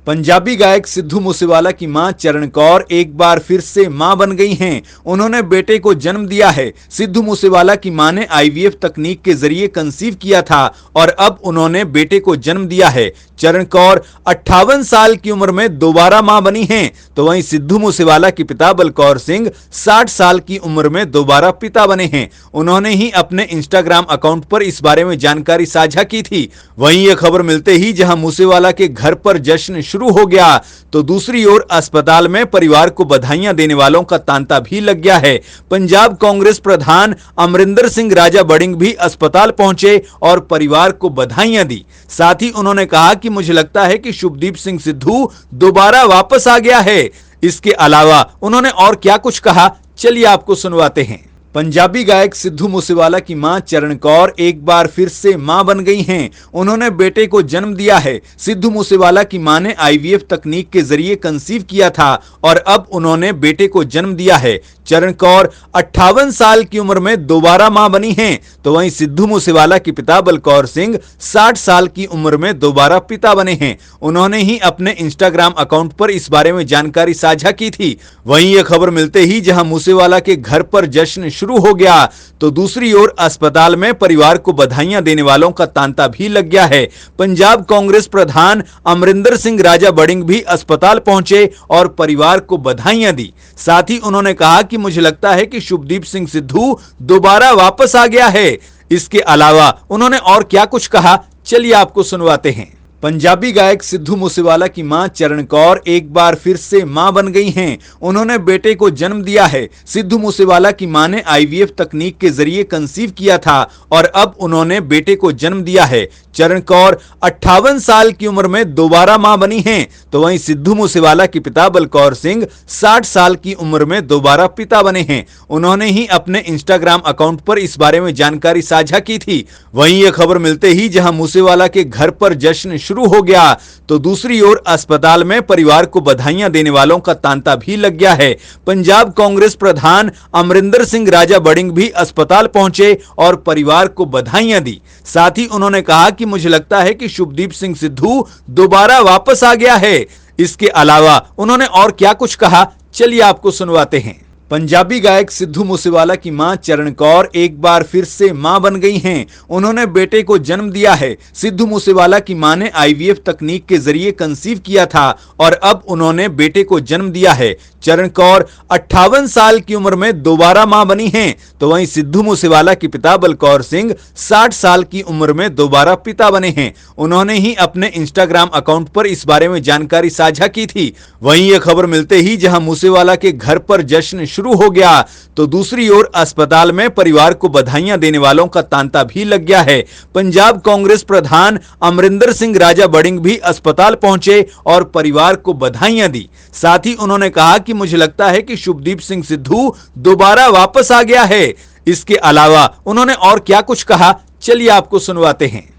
पंजाबी गायक सिद्धू मूसेवाला की मां चरण कौर एक बार फिर से मां बन गई हैं। उन्होंने बेटे को जन्म दिया है। सिद्धू मूसेवाला की मां ने आईवीएफ तकनीक के जरिए कंसीव किया था और अब उन्होंने बेटे को जन्म दिया है। चरण कौर 58 साल की उम्र में दोबारा मां बनी हैं, तो वहीं सिद्धू मूसेवाला के पिता बलकौर सिंह 60 साल की उम्र में दोबारा पिता बने हैं। उन्होंने ही अपने इंस्टाग्राम अकाउंट पर इस बारे में जानकारी साझा की थी। वहीं यह खबर मिलते ही जहां मूसेवाला के घर पर जश्न शुरू हो गया, तो दूसरी ओर अस्पताल में परिवार को बधाइयां देने वालों का तांता भी लग गया है। पंजाब कांग्रेस प्रधान अमरिंदर सिंह राजा बड़िंग भी अस्पताल पहुंचे और परिवार को बधाइयां दी। साथ ही उन्होंने कहा कि मुझे लगता है कि शुभदीप सिंह सिद्धू दोबारा वापस आ गया है। इसके अलावा उन्होंने और क्या कुछ कहा, चलिए आपको सुनवाते हैं। पंजाबी गायक सिद्धू मूसेवाला की मां चरण कौर एक बार फिर से मां बन गई हैं। उन्होंने बेटे को जन्म दिया है। सिद्धू मूसेवाला की मां ने आईवीएफ तकनीक के जरिए कंसीव किया था और अब उन्होंने बेटे को जन्म दिया है। चरण कौर 58 साल की उम्र में दोबारा मां बनी हैं, तो वहीं सिद्धू मूसेवाला के पिता बलकौर सिंह 60 साल की उम्र में दोबारा पिता बने हैं। उन्होंने ही अपने इंस्टाग्राम अकाउंट पर इस बारे में जानकारी साझा की थी। वहीं यह खबर मिलते ही जहां मूसेवाला के घर पर जश्न शुरू हो गया, तो दूसरी ओर अस्पताल में परिवार को बधाइयां देने वालों का तांता भी लग गया है। पंजाब कांग्रेस प्रधान अमरिंदर सिंह राजा बड़िंग भी अस्पताल पहुंचे और परिवार को बधाइयां दी। साथ ही उन्होंने कहा कि मुझे लगता है कि शुभदीप सिंह सिद्धू दोबारा वापस आ गया है। इसके अलावा उन्होंने और क्या कुछ कहा, चलिए आपको सुनवाते हैं। पंजाबी गायक सिद्धू मूसेवाला की मां चरण कौर एक बार फिर से मां बन गई हैं। उन्होंने बेटे को जन्म दिया है। सिद्धू मूसेवाला की मां ने आईवीएफ तकनीक के जरिए कंसीव किया था और अब उन्होंने बेटे को जन्म दिया है। चरण कौर 58 साल की उम्र में दोबारा मां बनी हैं, तो वहीं सिद्धू मूसेवाला के पिता बलकौर सिंह 60 साल की उम्र में दोबारा पिता बने हैं। उन्होंने ही अपने इंस्टाग्राम अकाउंट पर इस बारे में जानकारी साझा की थी। वहीं यह खबर मिलते ही जहां मूसेवाला के घर पर जश्न शुरू हो गया, तो दूसरी ओर अस्पताल में परिवार को बधाइयां देने वालों का तांता भी लग गया है। पंजाब कांग्रेस प्रधान अमरिंदर सिंह राजा बड़िंग भी अस्पताल पहुंचे और परिवार को बधाइयां दी। साथ ही उन्होंने कहा कि मुझे लगता है कि शुभदीप सिंह सिद्धू दोबारा वापस आ गया है। इसके अलावा उन्होंने और क्या कुछ कहा, चलिए आपको सुनवाते हैं। पंजाबी गायक सिद्धू मूसेवाला की मां चरण कौर एक बार फिर से मां बन गई हैं। उन्होंने बेटे को जन्म दिया है। सिद्धू मूसेवाला की मां ने आईवीएफ तकनीक के जरिए कंसीव किया था और अब उन्होंने बेटे को जन्म दिया है। चरण कौर 58 साल की उम्र में दोबारा मां बनी हैं, तो वहीं सिद्धू मूसेवाला के पिता बलकौर सिंह 60 साल की उम्र में दोबारा पिता बने हैं। उन्होंने ही अपने इंस्टाग्राम अकाउंट पर इस बारे में जानकारी साझा की थी। वहीं यह खबर मिलते ही जहां मूसेवाला के घर पर जश्न शुरू हो गया, तो दूसरी ओर अस्पताल में परिवार को बधाइयां देने वालों का तांता भी लग गया है। पंजाब कांग्रेस प्रधान अमरिंदर सिंह राजा बड़िंग भी अस्पताल पहुंचे और परिवार को बधाइयां दी। साथ ही उन्होंने कहा कि मुझे लगता है कि शुभदीप सिंह सिद्धू दोबारा वापस आ गया है। इसके अलावा उन्होंने और क्या कुछ कहा, चलिए आपको सुनवाते हैं।